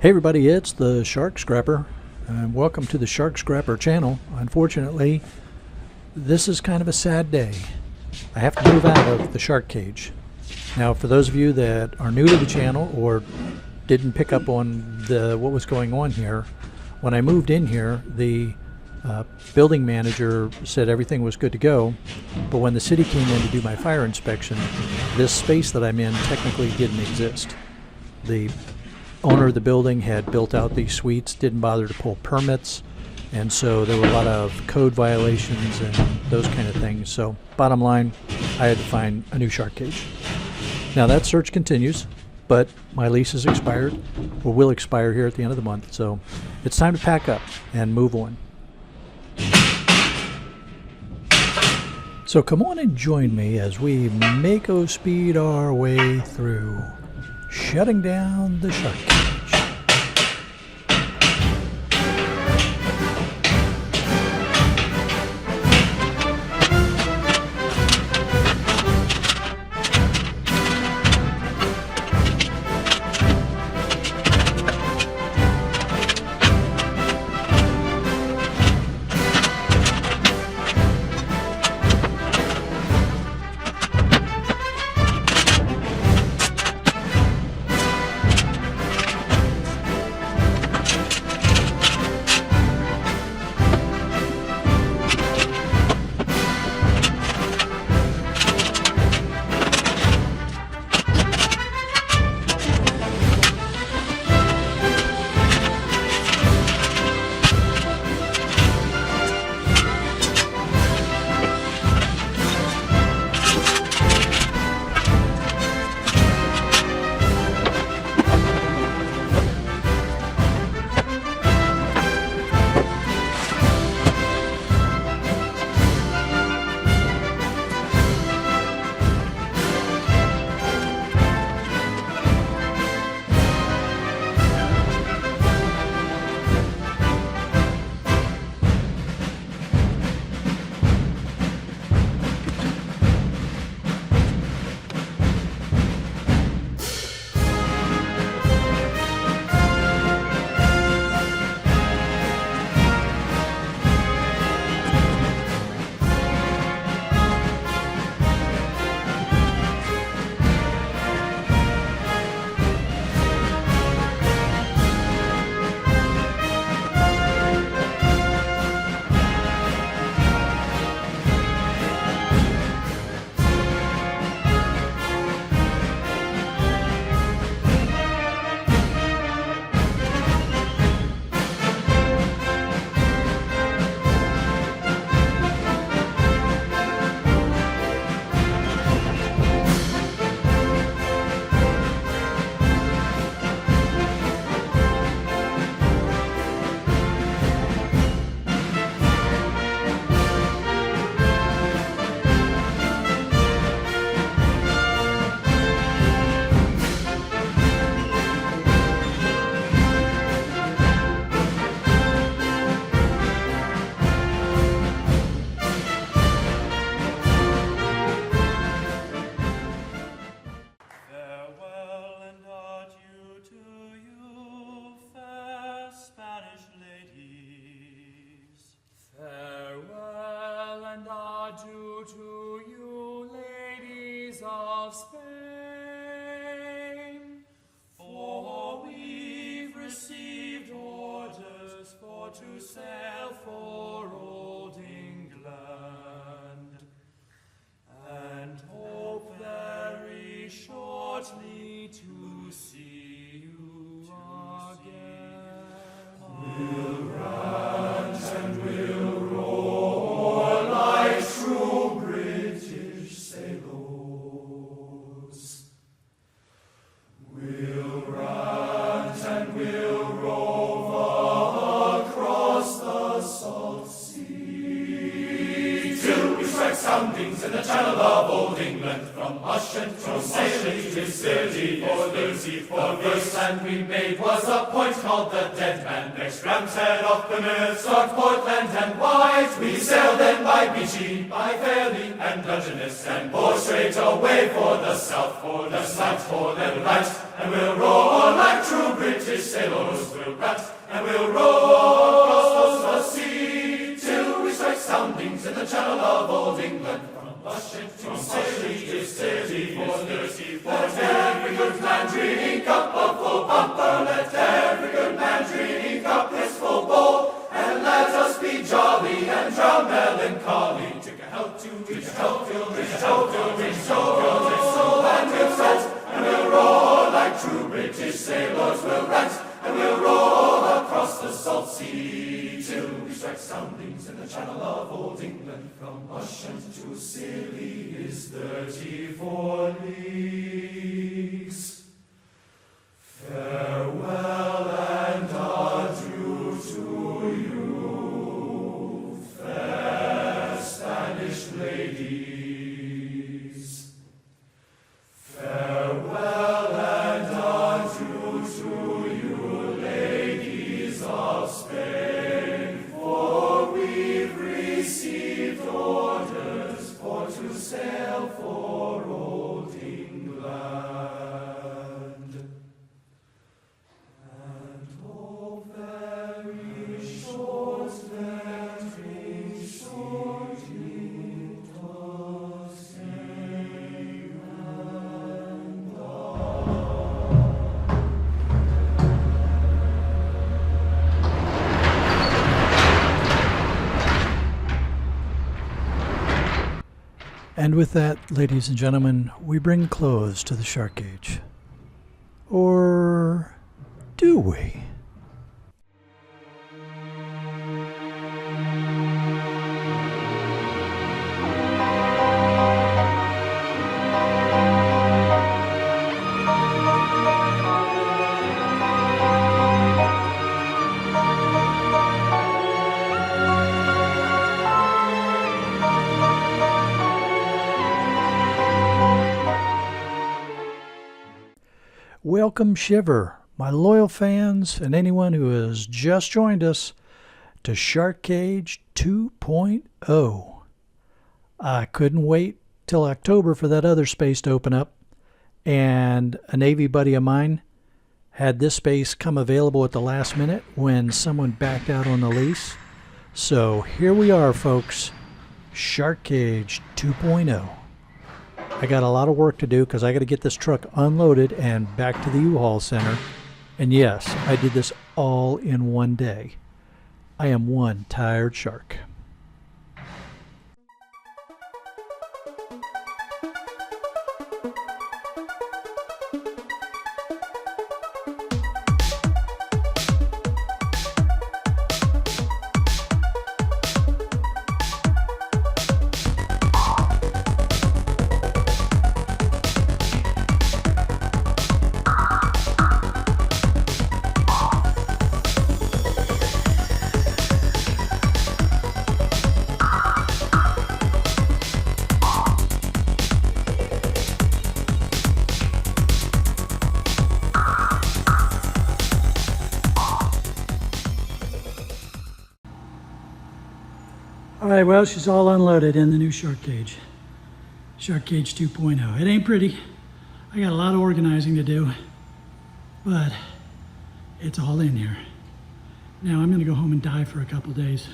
Hey everybody, it's the Shark Scrapper, and welcome to the Shark Scrapper channel. Unfortunately, this is kind of a sad day. I have to move out of the shark cage. Now, for those of you that are new to the channel or didn't pick up on what was going on here, when I moved in here, the building manager said everything was good to go, but when the city came in to do my fire inspection, this space that I'm in technically didn't exist. The owner of the building had built out these suites, didn't bother to pull permits, and so there were a lot of code violations and those kind of things. So bottom line, I had to find a new shark cage. Now that search continues, but my lease has expired, or will expire here at the end of the month, so it's time to pack up and move on. So come on and join me as we Mako speed our way through shutting down the shark cage. To you, ladies of Spain, for we've received orders for to sail for old England, and hope very shortly to see you again. We'll rant and we'll roar like true British sailors. We'll rant and we'll rove across the salt sea, till we strike soundings in the channel of old England, from Ush and from sailing to 34 The first land we made was a point called the Dead Man. Next Ram's Head off the Myth, Stark, Portland and White. We sailed then by Beachy, by Fairley and Dungeness, and bore straight away for the south, for the south, for the right. And we'll roar like true British sailors, we'll rat, and we'll roar across the sea, till we strike soundings in the channel of old England. From Scilly to Scilly is 34. Let every good man drink up a full bumper, let every good man drink up his full bowl, and let us be jolly and drown melancholy. Drink a health to, drink a health to, drink a health to, drink a health to, and we'll set, and we'll roar like true British sailors, we'll rant, and we'll roar across the salt sea, till we strike soundings in the channel of old England. From Ushant to Scilly is 34 leagues. Farewell and adieu to you, fair Spanish ladies. Farewell and adieu to you, ladies of Spain, for we've received orders for to sail for old England. And oh, very short, very short it was, And with that, ladies and gentlemen, we bring close to the shark cage. Or do we? Welcome, Shiver, my loyal fans, and anyone who has just joined us to Shark Cage 2.0. I couldn't wait till October for that other space to open up, and a Navy buddy of mine had this space come available at the last minute when someone backed out on the lease. So here we are, folks, Shark Cage 2.0. I got a lot of work to do because I got to get this truck unloaded and back to the U-Haul center. And yes, I did this all in one day. I am one tired shark. All right, well, she's all unloaded in the new shark cage. Shark Cage 2.0. It ain't pretty. I got a lot of organizing to do, but it's all in here. Now I'm gonna go home and die for a couple days.